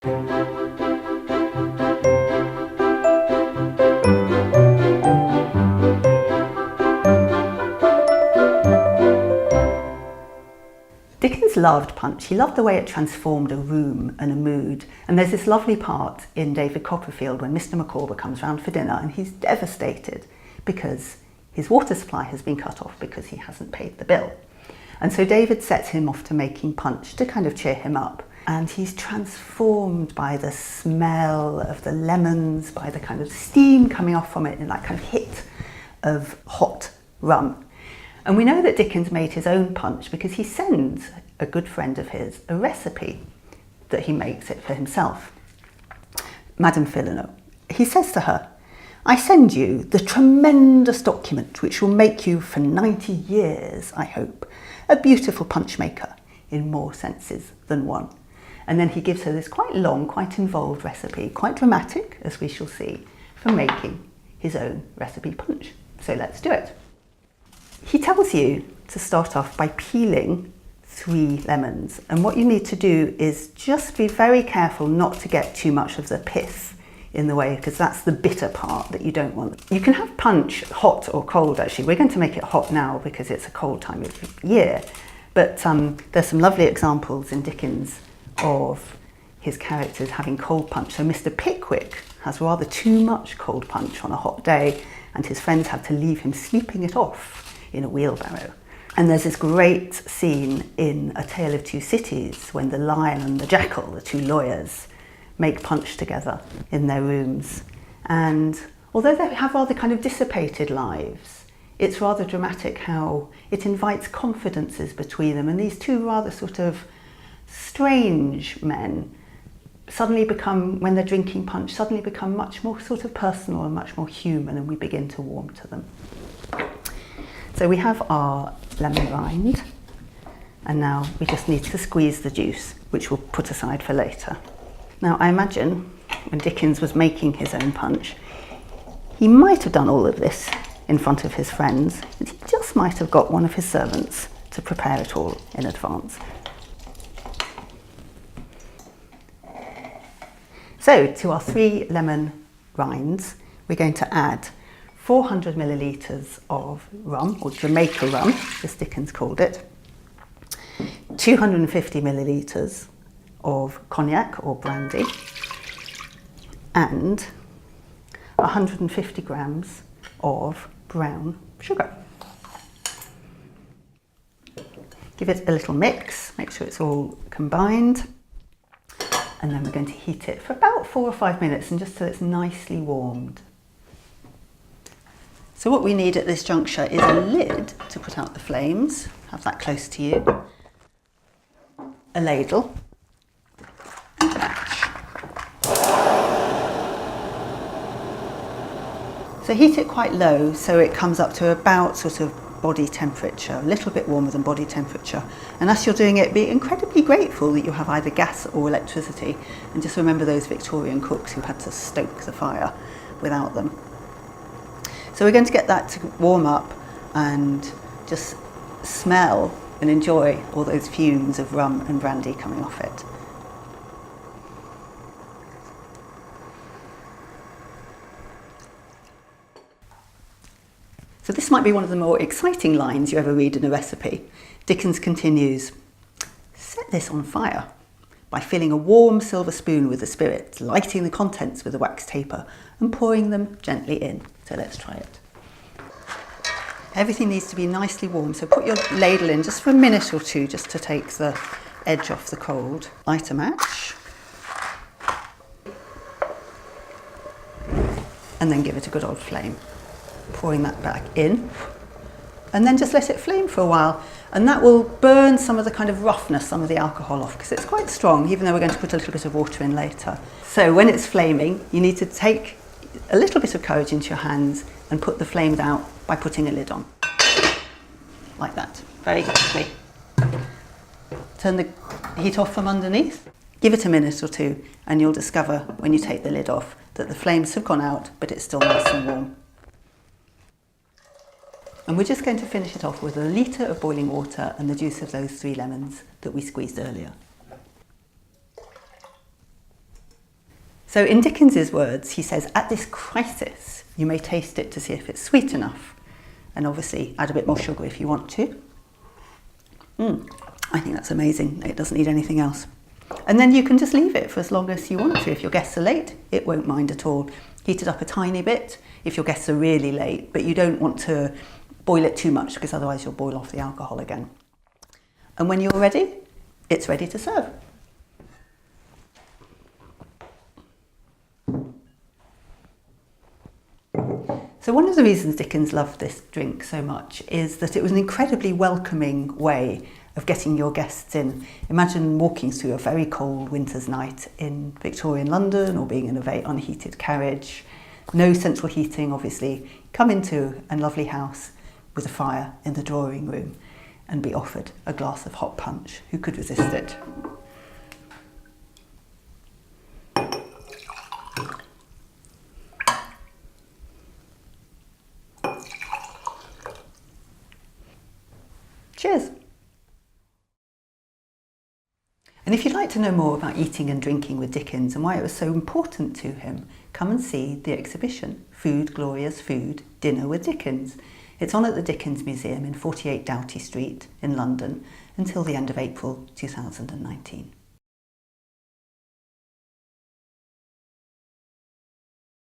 Dickens loved punch. He loved the way it transformed a room and a mood. And there's this lovely part in David Copperfield when Mr Micawber comes round for dinner and he's devastated because his water supply has been cut off because he hasn't paid the bill. And so David sets him off to making punch to kind of cheer him up. And he's transformed by the smell of the lemons, by the kind of steam coming off from it and that kind of hit of hot rum. And we know that Dickens made his own punch because he sends a good friend of his a recipe that he makes it for himself. Madame Filano. He says to her, "I send you the tremendous document which will make you for 90 years, I hope, a beautiful punch maker in more senses than one." And then he gives her this quite long, quite involved recipe, quite dramatic, as we shall see, for making his own recipe punch. So let's do it. He tells you to start off by peeling 3 lemons. And what you need to do is just be very careful not to get too much of the pith in the way, because that's the bitter part that you don't want. You can have punch hot or cold, actually. We're going to make it hot now because it's a cold time of year. But there's some lovely examples in Dickens of his characters having cold punch. So Mr Pickwick has rather too much cold punch on a hot day, and his friends have to leave him sleeping it off in a wheelbarrow. And there's this great scene in A Tale of Two Cities when the lion and the jackal, the 2 lawyers, make punch together in their rooms. And although they have rather kind of dissipated lives, it's rather dramatic how it invites confidences between them. And these 2 rather sort of strange men suddenly become, when they're drinking punch, suddenly become much more sort of personal and much more human, and we begin to warm to them. So we have our lemon rind, and now we just need to squeeze the juice, which we'll put aside for later. Now I imagine when Dickens was making his own punch, he might have done all of this in front of his friends, and he just might have got one of his servants to prepare it all in advance. So to our 3 lemon rinds, we're going to add 400 millilitres of rum, or Jamaican rum, as Dickens called it, 250 millilitres of cognac or brandy, and 150 grams of brown sugar. Give it a little mix, make sure it's all combined, and then we're going to heat it for about 4 or 5 minutes, and just so it's nicely warmed. So what we need at this juncture is a lid to put out the flames, have that close to you, a ladle, and a match. So heat it quite low so it comes up to about sort of body temperature, a little bit warmer than body temperature. And as you're doing it, be incredibly grateful that you have either gas or electricity, and just remember those Victorian cooks who had to stoke the fire without them. So we're going to get that to warm up and just smell and enjoy all those fumes of rum and brandy coming off it. So this might be one of the more exciting lines you ever read in a recipe. Dickens continues, "Set this on fire by filling a warm silver spoon with the spirits, lighting the contents with a wax taper and pouring them gently in." So let's try it. Everything needs to be nicely warm, so put your ladle in just for a minute or 2 just to take the edge off the cold. Light a match. And then give it a good old flame. Pouring that back in. And then just let it flame for a while. And that will burn some of the kind of roughness, some of the alcohol off, because it's quite strong, even though we're going to put a little bit of water in later. So when it's flaming, you need to take a little bit of courage into your hands and put the flames out by putting a lid on. Like that, very quickly. Turn the heat off from underneath. Give it a minute or 2 and you'll discover when you take the lid off that the flames have gone out, but it's still nice and warm. And we're just going to finish it off with a litre of boiling water and the juice of those 3 lemons that we squeezed earlier. So in Dickens's words, he says, at this crisis, you may taste it to see if it's sweet enough. And obviously add a bit more sugar if you want to. I think that's amazing. It doesn't need anything else. And then you can just leave it for as long as you want to. If your guests are late, it won't mind at all. Heat it up a tiny bit if your guests are really late, but you don't want to boil it too much because otherwise you'll boil off the alcohol again. And when you're ready, it's ready to serve. So one of the reasons Dickens loved this drink so much is that it was an incredibly welcoming way of getting your guests in. Imagine walking through a very cold winter's night in Victorian London or being in a very unheated carriage. No central heating, obviously. Come into a lovely house with a fire in the drawing room and be offered a glass of hot punch. Who could resist it? Cheers! And if you'd like to know more about eating and drinking with Dickens and why it was so important to him, come and see the exhibition, Food, Glorious Food, Dinner with Dickens. It's on at the Dickens Museum in 48 Doughty Street in London until the end of April 2019.